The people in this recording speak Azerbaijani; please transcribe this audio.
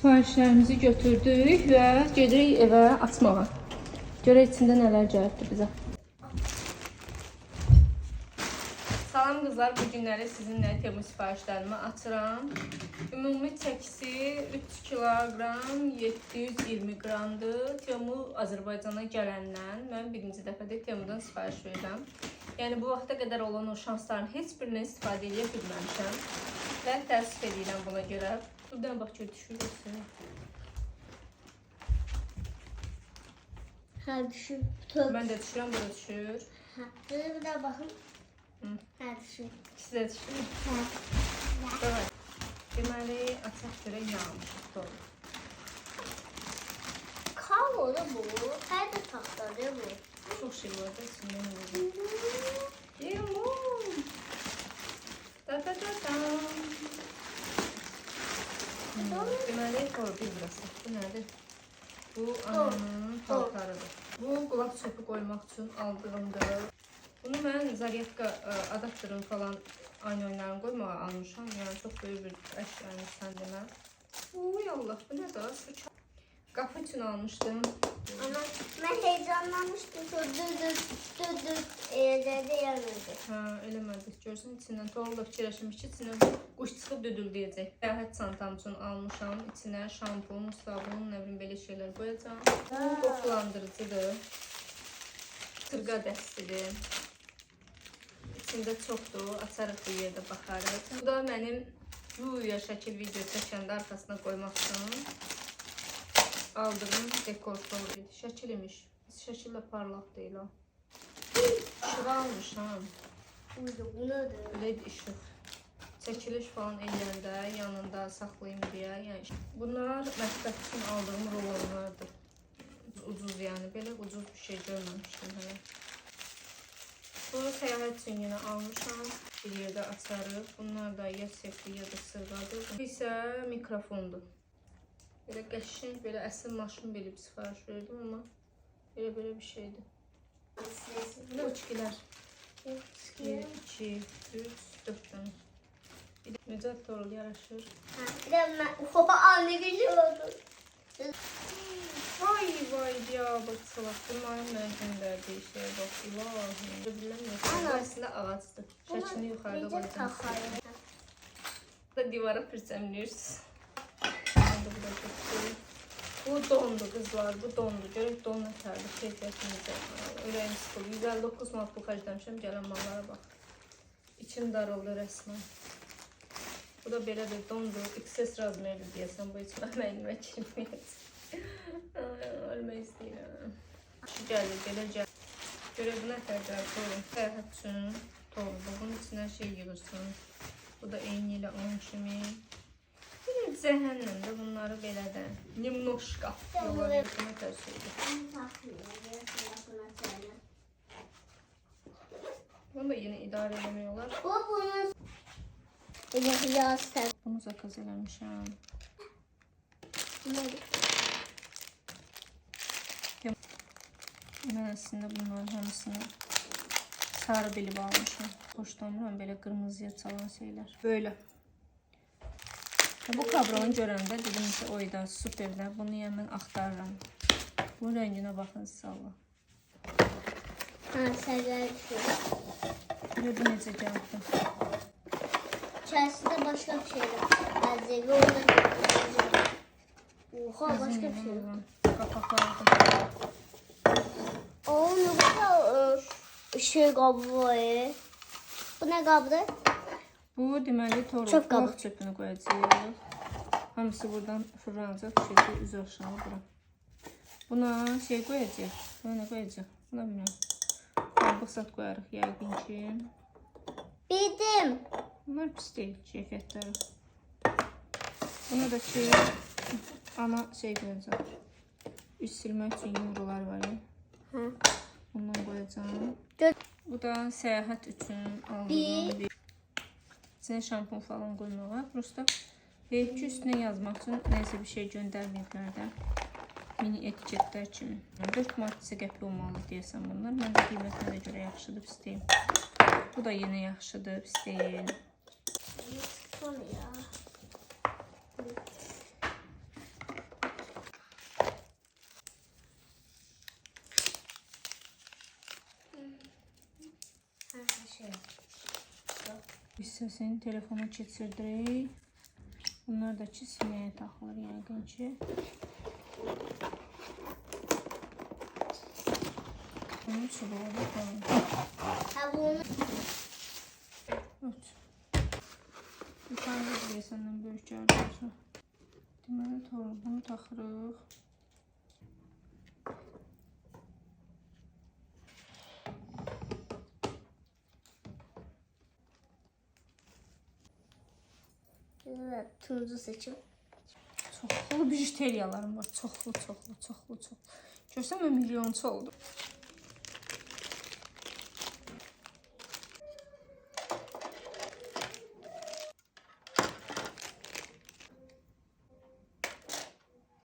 Siparişlərimizi götürdük və gedirik evə açmağa. Görək içində nələr gəlibdi bizə. Salam qızlar, bu günləri sizinlə Temu siparişlərimi açıram. Ümumi çəkisi 3 kiloqram 720 qramdır. Temu Azərbaycana gələndən mən birinci dəfədə Temudan sipariş verirəm. Yəni bu vaxta qədər olan o şansların heç birindən istifadə edə bilməmişəm. Və təəssüf edirəm buna görə. Buradan bax gör düşürürsən. Hə, düşür. Mən də düşürəm, bu da düşür. Hə, bir də baxın. Hə, düşür. İkisi də düşür. Hə. Evet. Deməli, açaq görə yağmışıq doğru. Kavolu bu. Hər də taxtadır bu. Çox şey var da içindən olur. Limon. Da-da-da-dam. Deməli, bir burası. Bu nədir? Bu ananın paltarıdır. Bu qulaq çöpü qoymaq üçün aldığımdır. Bunu mən zaryadka adaptörün falan aynı oyunlarını qoymağa almışam. Yəni çox böyük bir əşyanı sən demə. Uy Allah, bu nə da? Qapı üçün almışdım. Ama mən heyecanlanmışdım. Düdüd elədi yanırdı. Hə, eləmədik. Görsən içindən doğruda fikirləşmiş ki, içindən quş çıxıb düdüldəyəcək. Səyahət çantam üçün almışam. İçinə şampun, sabun, nə bilim belə şeylər qoyacağam. Bu qoxulandırıcıdır. Tırqa dəstidir. İçində çoxdur. Açarıq bu yerdə baxarıq. Bu da mənim güya şəkil video çəkəndə arxasına qoymaq üçün aldığım dekor tortu. Şəkil imiş. Şəkil də parlaq deyil ha. İşıq almışam. Bu nədir? LED işıq. Çəkiliş falan eləyəndə yanında saxlayayım deyə. Yəni bunlar mətbəx üçün aldığım rolonlardır. Ucuz yəni. Belə ucuz bir şey görməmişdim hələ. Bunu səyahət üçün yenə almışam. Bir yerdə açarıq. Bunlar da ya sefli ya da sırğadır. Bu isə mikrofondur. Belə qəşəng, belə əsl maşın bilib sifariş verdim, amma belə bir şeydir. Belə uçkilər. 1, 2, 3, 4 dənə. Necə torul yaraşır. Bir də mən ufaba anne geliyordu. Vay vay ya, bak salak. Bunların mənə göndərdiyi şeyə bax. İlahi. Bilmirəm, bu əslində ağacdır. Şəkini yuxarıda qoyacağım. Bu da divara pürsəmləyirsiniz. Bu dondu qızlar, bu dondu. Görək don nətərdir, keyfiyyətimizə. Ürəyim sıxıldı. 159 manat bu xərcləmişəm, gələn mallara bax. İçim darıldı rəsmən. Bu da belə bir dondu. XS razmerli deyəsən, bu içmə mənimə girməyəcək. Ölmək istəyirəm. Şu gəlir, belə gəlir. Görək bu nətərdir, torun. Səyahət üçün tordu. Bunun içinə şey yığırsan. Bu da eyni ilə onun kimi. Cəhənnəmdə bunları belə də nimnoşqa yola vermə təşkil Bunu da yenə idarə eləmək olar. Bunu zakaz eləmişəm. Mən əslində bunların hamısını sarı bilib almışam. Xoşlanmıram belə qırmızıya çalan şeylər. Böyle. Bu kabronu görəndə dedim ki, oyda süperlər. Bunu yəni mən axtarıram. Bunun rənginə baxın inşallah. Hə, sərlər düşür. Bu necə gəldi? İçərisində başqa bir şeylər. Əzəqə orada. Oha, başqa bir şey var. Qapaqlardı. Oo, nə kadar şey qabı var. Bu nə qabdır? Bu deməli torun qulaq çöpünü qoyacağıq. Hamısı buradan fırlanacaq. Şəkil üzü aşağı bura. Buna şey qoyacaq. Buna nə qoyacaq? Buna bilmirəm. Basat qoyarıq yəqin ki. Bildim. Bunlar pis deyil keyfiyyətləri. Buna da ki ana şey qoyacaq. Üst silmək üçün yumrular var ya. Bundan qoyacağım. Bu da səyahət üçün aldığım bir İçine şampun falan qoymağa. Prosta ki üstüne yazmaq üçün neyse bir şey göndərməyiblər də. Mini etiketlər kimi. 4 manat qəpik olmalı deyəsən bunlar. Mən də qiymətinə də görə yaxşıdır, pis deyil. Bu da yenə yaxşıdır, pis deyil. Hissəsini telefona keçirdirik. Bunlar da ki sinəyə taxılır yəqin ki. Bunun çubuğu da qalın. Ha bunu Öt. Yukarıda bir səndən böyük gəldi. Deməli, bunu taxırıq. evet, turuncu seçim. Çoxlu bijuteriyalarım var. Çoxlu. Görsəm mən milyonçu oldum.